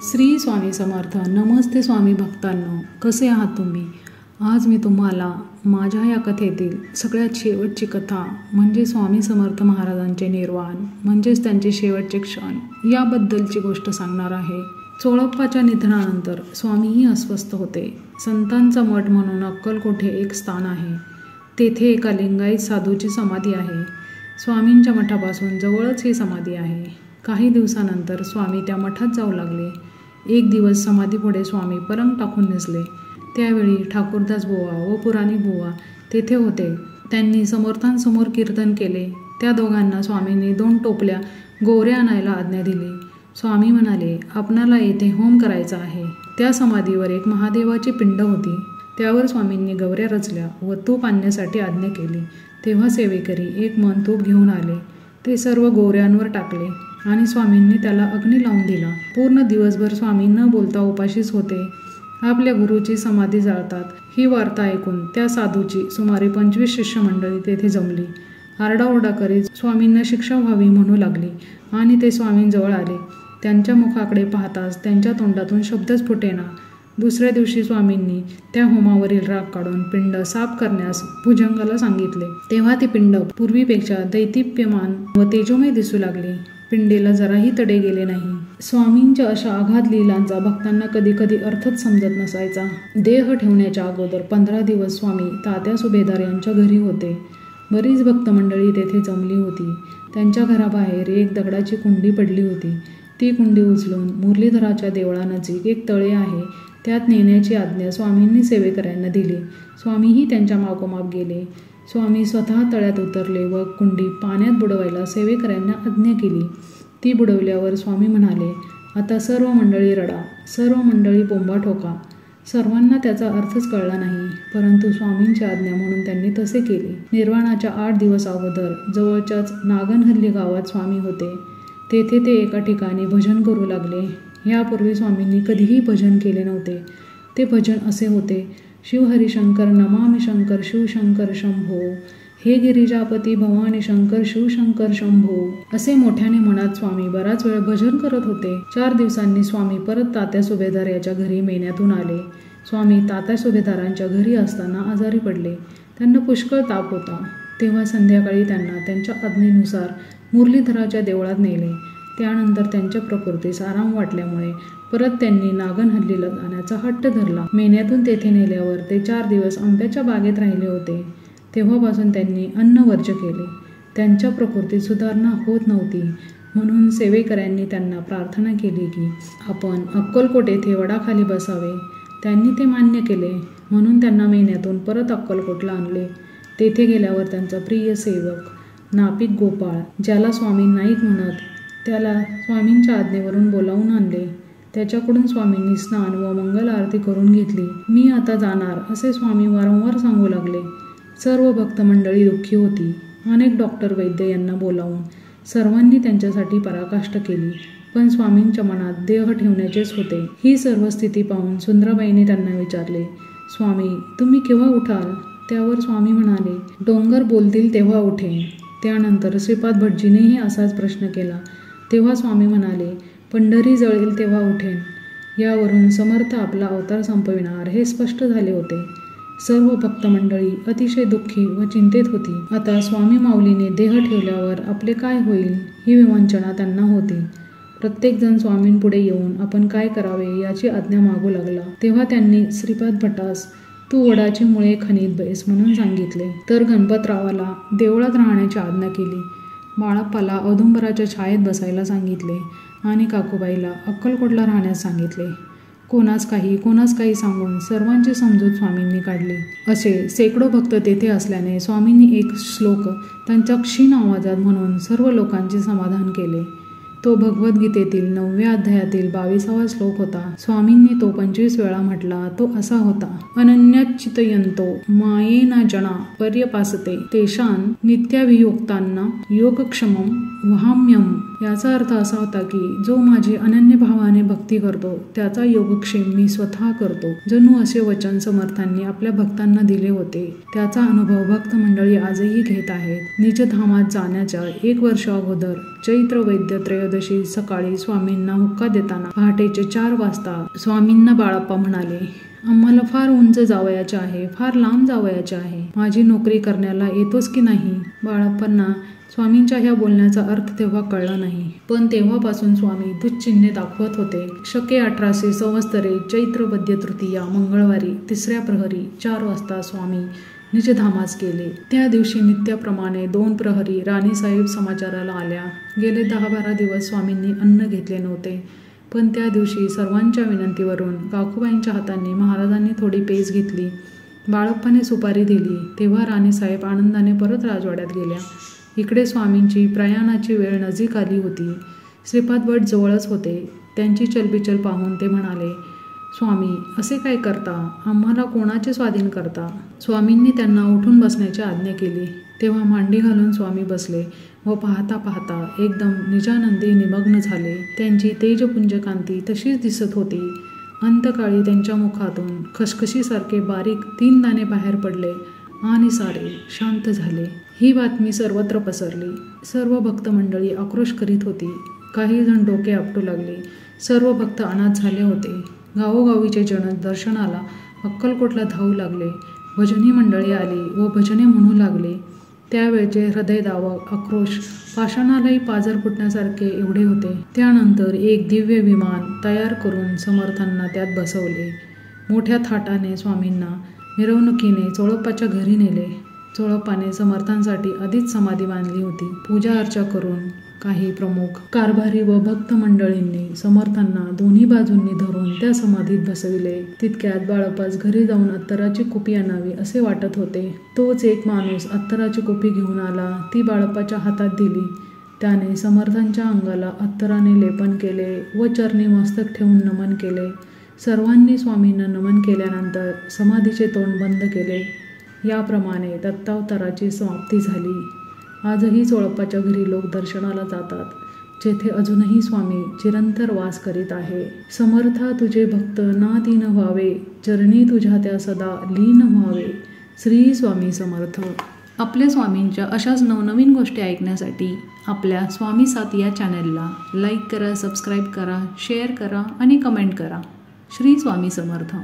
श्री स्वामी समर्थ. नमस्ते स्वामी भक्तांनो, कसे आहात तुम्ही? आज मी तुम्हाला माझ्या या कथेतील सगळ्यात शेवटची कथा म्हणजे स्वामी समर्थ महाराजांचे निर्वाण म्हणजेच त्यांचे शेवटचे क्षण याबद्दलची गोष्ट सांगणार आहे. चोळप्पाच्या निधनानंतर स्वामीही अस्वस्थ होते. संतांचा मठ म्हणून अक्कलकोटे एक स्थान आहे. तेथे एका लिंगायत साधूची समाधी आहे. स्वामींच्या मठापासून जवळच ही समाधी आहे. काही दिवसानंतर स्वामी त्या मठात जाऊ लागले. एक दिवस समाधीपुढे स्वामी पलंग टाकून निजले. त्यावेळी ठाकूरदास बुवा व पुराणी बुवा तेथे होते. त्यांनी समर्थांसमोर कीर्तन केले. त्या दोघांना स्वामींनी 2 टोपल्या गोवऱ्या आणायला आज्ञा दिली. स्वामी म्हणाले, आपणाला येथे होम करायचा आहे. त्या समाधीवर एक महादेवाची पिंड होती. त्यावर स्वामींनी गवऱ्या रचल्या व तूप आणण्यासाठी आज्ञा केली. तेव्हा सेवेकरी एक मन तूप घेऊन आले. ते सर्व गोवऱ्यांवर टाकले आणि स्वामींनी त्याला अग्नी लावून दिला. पूर्ण दिवसभर स्वामी न बोलता उपाशीच होते. आपल्या गुरुची समाधी जाळतात ही वार्ता ऐकून त्या साधूची सुमारे 25 शिष्यमंडळी तेथे जमली. आरडाओरडा करीत स्वामींना शिक्षा व्हावी म्हणू लागली आणि ते स्वामींजवळ आले. त्यांच्या मुखाकडे पाहताच त्यांच्या तोंडातून शब्दच फुटेना. दुसऱ्या दिवशी स्वामींनी त्या होमावरील राग काढून पिंड साफ करण्यास भुजंगाला सांगितले. तेव्हा ती पिंड पूर्वीपेक्षा दैदिप्यमान व तेजोमय दिसू लागली. पिंडीला जराही तडे गेले नाही. स्वामींच्या अशा अगाध लीलांचा भक्तांना कधी कधी अर्थच समजत नसायचा. देह ठेवण्याच्या अगोदर 15 दिवस स्वामी तात्या सुभेदार यांच्या घरी होते. बरीच भक्त मंडळी तेथे जमली होती. त्यांच्या घराबाहेर एक दगडाची कुंडी पडली होती. ती कुंडी उचलून मुरलीधराच्या देवळानजीक एक तळे आहे त्यात नेण्याची आज्ञा स्वामींनी सेवेकऱ्यांना दिली. स्वामीही त्यांच्या मागोमाग गेले. स्वामी स्वतः तळ्यात उतरले व कुंडी पाण्यात बुडवायला सेवेकऱ्यांना आज्ञा केली. ती बुडवल्यावर स्वामी म्हणाले, आता सर्व मंडळी रडा, सर्व मंडळी बोंबा ठोका. सर्वांना त्याचा अर्थच कळला नाही, परंतु स्वामींची आज्ञा म्हणून त्यांनी तसे केले. निर्वाणाच्या 8 दिवस अगोदर जवळच्याच नागनहल्ली गावात स्वामी होते. तेथे ते एका ठिकाणी भजन करू लागले. यापूर्वी स्वामींनी कधीही भजन केले नव्हते. ते भजन असे होते, शिवहरिशंकर नमामि शंकर शिवशंकर शंभो, हे गिरिजापती भवानी शंकर शिवशंकर शंभो असे मोठ्याने म्हणत स्वामी बराच वेळ भजन करत होते. 4 दिवसांनी स्वामी परत तात्या सुभेदार याच्या घरी मेन्यातून आले. स्वामी तात्या सुभेदारांच्या घरी असताना आजारी पडले. त्यांना पुष्कळ ताप होता. तेव्हा संध्याकाळी त्यांना त्यांच्या आज्ञेनुसार मुरलीधराच्या देवळात नेले. त्यानंतर त्यांच्या प्रकृतीस आराम वाटल्यामुळे परत त्यांनी नागनहल्लीला जाण्याचा हट्ट धरला. मेन्यातून तेथे नेल्यावर ते 4 दिवस आंब्याच्या बागेत राहिले होते. तेव्हापासून त्यांनी अन्न वर्ज केले. त्यांच्या प्रकृतीत सुधारणा होत नव्हती. म्हणून सेवेकऱ्यांनी त्यांना प्रार्थना केली की आपण अक्कलकोट येथे वडाखाली बसावे. त्यांनी ते मान्य केले. म्हणून त्यांना मेन्यातून परत अक्कलकोटला आणले. तेथे गेल्यावर त्यांचा प्रिय सेवक नापिक गोपाळ, ज्याला स्वामी नाईक म्हणत, त्याला स्वामींच्या आज्ञेवरून बोलावून आणले. त्याच्याकडून स्वामींनी स्नान व मंगल आरती करून घेतली. मी आता जाणार असे स्वामी वारंवार सांगू लागले. सर्व भक्त मंडळी दुःखी होती. अनेक डॉक्टर वैद्य यांना बोलावून सर्वांनी त्यांच्यासाठी पराकाष्ठा केली. पण स्वामींच्या मनात देह ठेवण्याचेच होते. ही सर्व स्थिती पाहून सुंदराबाईंनी त्यांना विचारले, स्वामी तुम्ही केव्हा उठाल? त्यावर स्वामी म्हणाले, डोंगर बोलतील तेव्हा उठेन. त्यानंतर श्रीपाद भटजीनेही असाच प्रश्न केला. तेव्हा स्वामी म्हणाले, पंढरी जळेल तेव्हा उठेन. यावरून समर्थ आपला अवतार संपविणार हे स्पष्ट झाले होते. सर्व भक्त मंडळी अतिशय दुःखी व चिंतेत होती. आता स्वामी माऊलीने देह ठेवल्यावर आपले काय होईल ही विवंचना त्यांना होती. प्रत्येकजण स्वामींपुढे येऊन आपण काय करावे याची आज्ञा मागू लागला. तेव्हा त्यांनी श्रीपाद भटास तू वडाची मुळे खणीत बैस म्हणून सांगितले. तर गणपतरावाला देवळात राहण्याची आज्ञा केली. बाळप्पाला औदुंबराच्या छायेत बसायला सांगितले आणि काकूबाईला अक्कलकोटला राहण्यास सांगितले. कोणास काही सांगून सर्वांची समजूत स्वामींनी काढली. असे शेकडो भक्त तेथे असल्याने स्वामींनी एक श्लोक त्यांच्या क्षीण आवाजात म्हणून सर्व लोकांचे समाधान केले. तो भगवद्गीतेतील 9व्या अध्यायातील 22वा श्लोक होता. स्वामींनी तो 25 वेळा म्हटला. तो असा होता, अनन्यचितयंतो मायेना जना पर्यपासते तेषां नित्याभियुक्तांना योगक्षमं वहाम्यहम्. याचा अर्थ असा होता की जो माझी अनन्य भावाने भक्ती करतो त्याचा योगक्षेम मी स्वतः करतो. जणू असे वचन समर्थांनी आपल्या भक्तांना दिले होते. त्याचा अनुभव भक्त मंडळी आजही घेत आहेत. निजधामात जाण्याच्या 1 वर्ष अगोदर चैत्र वैद्य त्रयोदशी सकाळी स्वामींना हुक्का देताना पहाटेचे 4 वाजता स्वामींना बाळप्पा म्हणाले, आम्हाला फार उंच जावयाचे आहे, फार लांब जावयाचे आहे. माझी नोकरी करण्याला येतोस की नाही? बाळप्पांना स्वामींच्या ह्या बोलण्याचा अर्थ तेव्हा कळला नाही. पण तेव्हापासून स्वामी दुश्चिन्हे दाखवत होते. शके 1800 संवत्सरे चैत्र वद्य तृतीया मंगळवारी 3ऱ्या प्रहरी 4 वाजता स्वामी निजधामास गेले. त्या दिवशी नित्याप्रमाणे 2 प्रहरी राणीसाहेब समाचाराला आल्या. गेले 10-12 दिवस स्वामींनी अन्न घेतले नव्हते. पण त्या दिवशी सर्वांच्या विनंतीवरून काकूबाईंच्या हातांनी महाराजांनी थोडी पेज घेतली. बाळप्पाने सुपारी दिली. तेव्हा राणीसाहेब आनंदाने परत राजवाड्यात गेल्या. इकडे स्वामींची प्रयाणाची वेळ नजीक आली होती. श्रीपाद जवळच होते. त्यांची चलबिचल पाहून ते म्हणाले, स्वामी असे काय करता? आम्हाला कोणाचे स्वाधीन करता? स्वामींनी त्यांना उठून बसण्याची आज्ञा केली. तेव्हा मांडी घालून स्वामी बसले व पाहता पाहता एकदम निजानंदी निमग्न झाले. त्यांची तेजपुंज कांती तशीच दिसत होती. अंतकाळी त्यांच्या मुखातून खसखशीसारखे बारीक 3 दाणे बाहेर पडले आणि सारे शांत झाले. ही बातमी सर्वत्र पसरली. सर्व भक्त मंडळी आक्रोश करीत होती. काही जण डोके आपटू लागले. सर्व भक्त अनाथ झाले होते. गावोगावीचे जण दर्शनाला अक्कलकोटला धावू लागले. भजनी मंडळी आली व भजने म्हणू लागले. त्यावेळचे हृदयदावक आक्रोश पाषाणालाही पाजर फुटण्यासारखे एवढे होते. त्यानंतर एक दिव्य विमान तयार करून समर्थांना त्यात बसवले. मोठ्या थाटाने स्वामींना मिरवणुकीने चोळप्पाच्या घरी नेले. चोळप्पाने समर्थांसाठी आधीच समाधी बांधली होती. पूजा अर्चा करून काही प्रमुख कारभारी व भक्त मंडळींनी समर्थांना दोन्ही बाजूंनी धरून त्या समाधीत बसविले. तितक्यात बाळप्पास घरी जाऊन अत्तराची कुपी आणावी असे वाटत होते. तोच एक माणूस अत्तराची कुपी घेऊन आला. ती बाळप्पाच्या हातात दिली. त्याने समर्थांच्या अंगाला अत्तराने लेपन केले व चरणी मस्तक ठेवून नमन केले. सर्वांनी स्वामींना नमन केल्यानंतर समाधीचे तोंड बंद केले. याप्रमाणे दत्तावताराची समाप्ती झाली. आजही चोळप्पाच्या घरी लोक दर्शनाला जातात, जेथे अजूनही स्वामी चिरंतर वास करीत आहे. समर्था तुझे भक्त ना दीन व्हावे, चरणी तुझ्या त्या सदा लीन व्हावे. श्री स्वामी समर्थ. आपल्या स्वामींच्या अशाच नवनवीन गोष्टी ऐकण्यासाठी आपल्या स्वामी साथ या चॅनलला लाईक करा, सबस्क्राईब करा, शेअर करा आणि कमेंट करा. श्री स्वामी समर्थ.